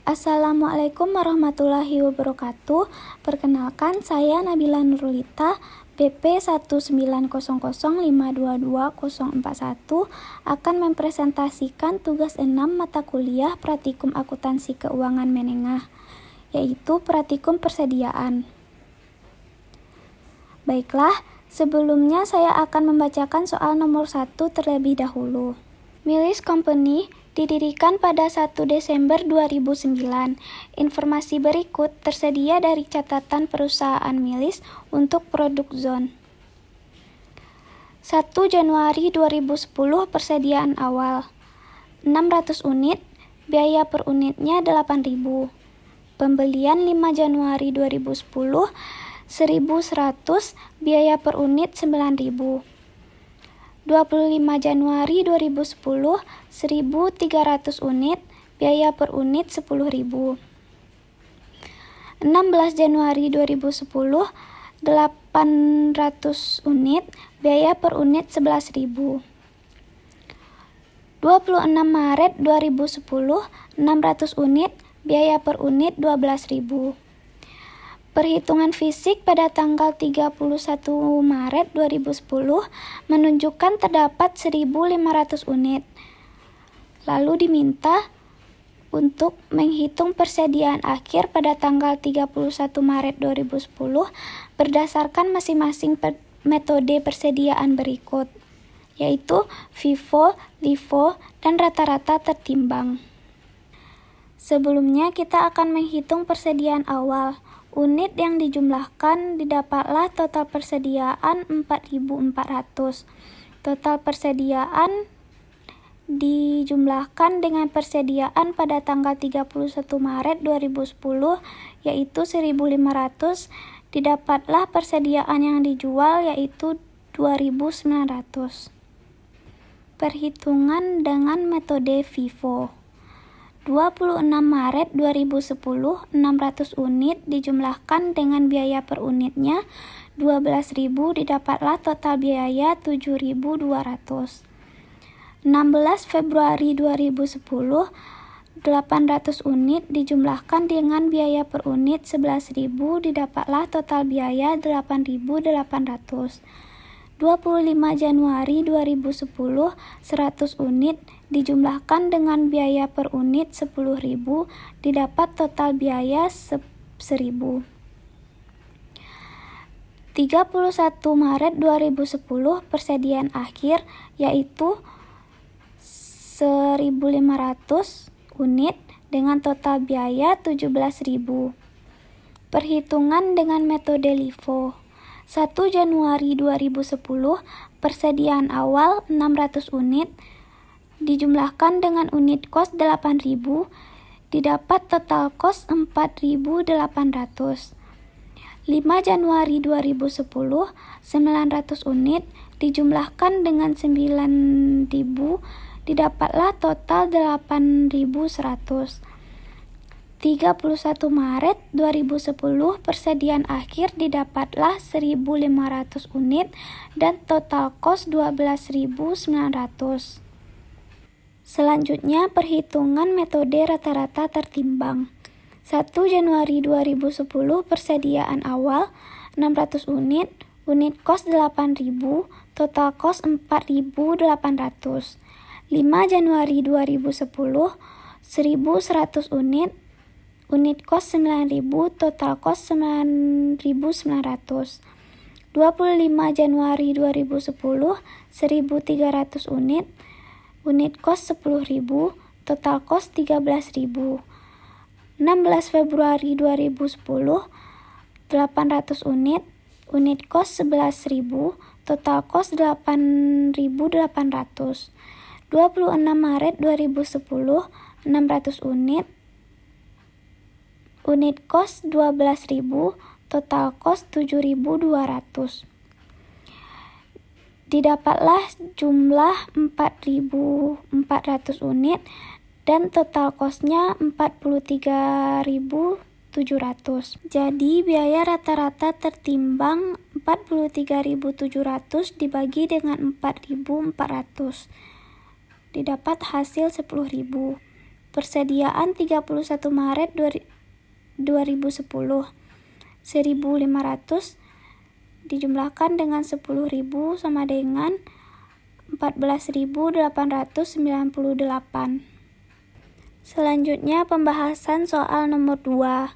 Assalamualaikum warahmatullahi wabarakatuh. Perkenalkan, saya Nabila Nurulita, BP 19005224041 akan mempresentasikan tugas 6 mata kuliah Praktikum Akuntansi Keuangan Menengah, yaitu Praktikum Persediaan. Baiklah, sebelumnya saya akan membacakan soal nomor 1 terlebih dahulu. Milis Company didirikan pada 1 Desember 2009. Informasi berikut tersedia dari catatan perusahaan Milis untuk produk Zone. 1 Januari 2010 persediaan awal 600 unit, biaya per unitnya 8.000. Pembelian 5 Januari 2010 1.100, biaya per unit 9.000. 25 Januari 2010 1.300 unit, biaya per unit 10.000. 16 Januari 2010 800 unit, biaya per unit 11.000. 26 Maret 2010 600 unit, biaya per unit 12.000. Perhitungan fisik pada tanggal 31 Maret 2010 menunjukkan terdapat 1.500 unit. Lalu diminta untuk menghitung persediaan akhir pada tanggal 31 Maret 2010 berdasarkan masing-masing metode persediaan berikut, yaitu FIFO, LIFO, dan rata-rata tertimbang. Sebelumnya kita akan menghitung persediaan awal. Unit yang dijumlahkan didapatlah total persediaan 4.400. Total persediaan dijumlahkan dengan persediaan pada tanggal 31 Maret 2010 yaitu 1.500, didapatlah persediaan yang dijual yaitu 2.900. Perhitungan dengan metode FIFO. 26 Maret 2010 600 unit dijumlahkan dengan biaya per unitnya 12.000, didapatlah total biaya 7.200. 16 Februari 2010 800 unit dijumlahkan dengan biaya per unit 11.000, didapatlah total biaya 8.800. 25 Januari 2010 100 unit dijumlahkan dengan biaya per unit 10.000, didapat total biaya 1.000. 31 Maret 2010 persediaan akhir yaitu 1.500 unit dengan total biaya 17.000. Perhitungan dengan metode LIFO. 1 Januari 2010 persediaan awal 600 unit dijumlahkan dengan unit kos 8.000, didapat total kos 4.800. 5 Januari 2010 900 unit dijumlahkan dengan 9.000, didapatlah total 8.100. 31 Maret 2010 persediaan akhir didapatlah 1.500 unit dan total kos 12.900. Selanjutnya perhitungan metode rata-rata tertimbang. 1 Januari 2010 persediaan awal 600 unit, unit kos 8.000, total kos 4.800. 5 Januari 2010 1.100 unit, unit kos 9.000, total kos 9.900. 25 Januari 2010 1.300 unit, unit kos 10.000, total kos 13.000. 16 Februari 2010 800 unit, unit kos 11.000, total kos 8.800. 26 Maret 2010 600 unit, unit kos 12.000, total kos 7.200. Didapatlah jumlah 4.400 unit dan total kosnya 43.700. Jadi biaya rata-rata tertimbang 43.700 dibagi dengan 4.400. Didapat hasil 10.000. Persediaan 31 Maret 2010. 1.500 dijumlahkan dengan 10.000 sama dengan 14.898. Selanjutnya pembahasan soal nomor 2.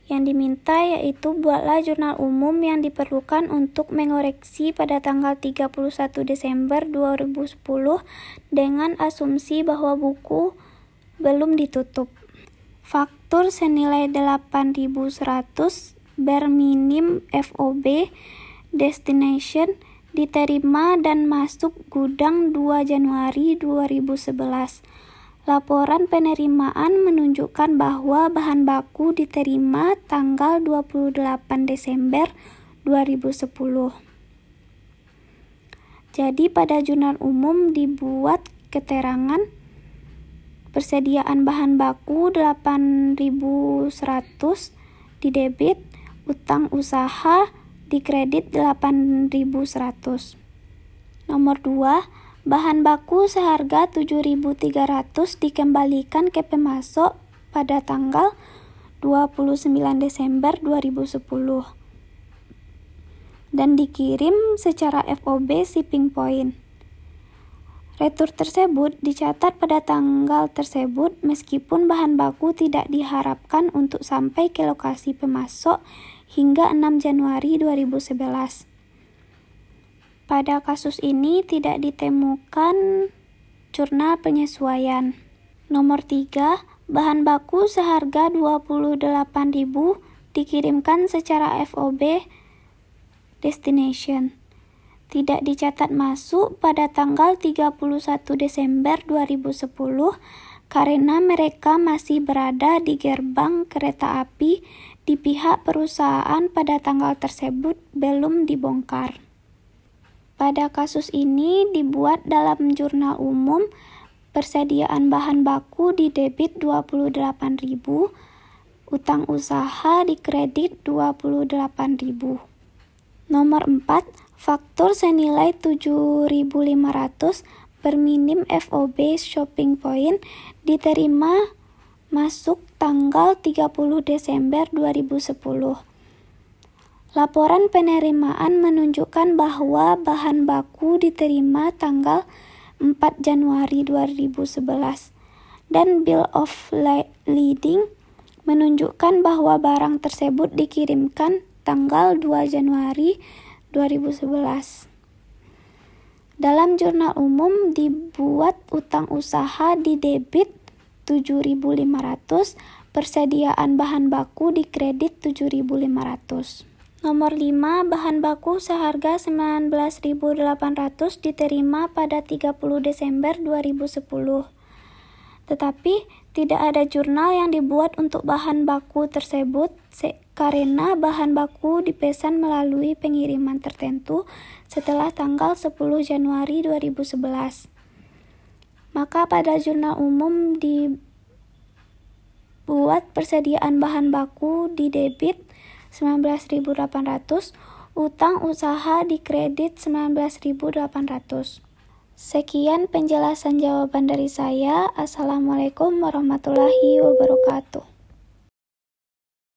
Yang diminta yaitu buatlah jurnal umum yang diperlukan untuk mengoreksi pada tanggal 31 Desember 2010 dengan asumsi bahwa buku belum ditutup. Faktur senilai 8.100 berminim FOB destination diterima dan masuk gudang 2 Januari 2011. Laporan penerimaan menunjukkan bahwa bahan baku diterima tanggal 28 Desember 2010. Jadi pada jurnal umum dibuat keterangan persediaan bahan baku 8.100 di debit, utang usaha di kredit 8.100. Nomor 2. Bahan baku seharga 7.300 dikembalikan ke pemasok pada tanggal 29 Desember 2010 dan dikirim secara FOB shipping point. Retur tersebut dicatat pada tanggal tersebut meskipun bahan baku tidak diharapkan untuk sampai ke lokasi pemasok hingga 6 Januari 2011. Pada kasus ini tidak ditemukan jurnal penyesuaian. Nomor 3, bahan baku seharga 28.000 dikirimkan secara FOB destination. Tidak dicatat masuk pada tanggal 31 Desember 2010 karena mereka masih berada di gerbang kereta api di pihak perusahaan pada tanggal tersebut belum dibongkar. Pada kasus ini dibuat dalam jurnal umum persediaan bahan baku di debit 28.000, utang usaha di kredit 28.000. Nomor 4, faktur senilai 7.500 berminim FOB shopping point diterima masuk tanggal 30 Desember 2010. Laporan penerimaan menunjukkan bahwa bahan baku diterima tanggal 4 Januari 2011 dan Bill of Lading menunjukkan bahwa barang tersebut dikirimkan tanggal 2 Januari 2011. Dalam jurnal umum dibuat utang usaha di debit 7.500, persediaan bahan baku di kredit 7.500. Nomor 5, bahan baku seharga 19.800 diterima pada 30 Desember 2010. Tetapi tidak ada jurnal yang dibuat untuk bahan baku tersebut karena bahan baku dipesan melalui pengiriman tertentu setelah tanggal 10 Januari 2011. Maka pada jurnal umum dibuat persediaan bahan baku di debit 19.800, utang usaha di kredit 19.800. Sekian penjelasan jawaban dari saya. Assalamualaikum warahmatullahi wabarakatuh.